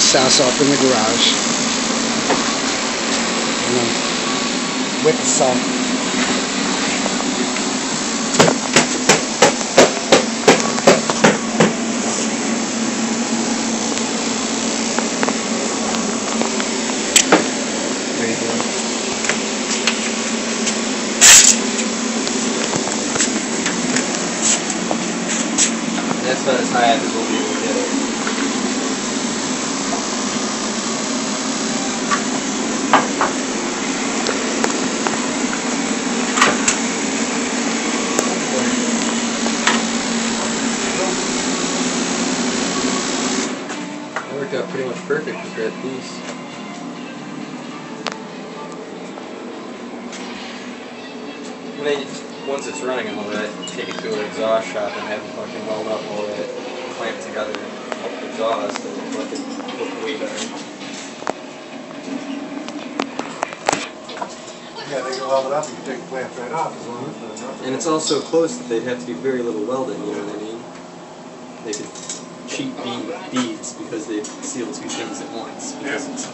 this house off in the garage. With the sun. There you go. That's not as high as it will be when we get it. It worked out pretty much perfect with that piece. And then once it's running and all that, take it to an exhaust shop and have it fucking weld up all that, clamp together and help the exhaust and fucking look way better. Yeah, they can weld it up and you take the clamp right off as long as there's nothing. And it's also close that they'd have to do very little welding, you know what I mean? They could cheat beads because they seal two things at once. Because it's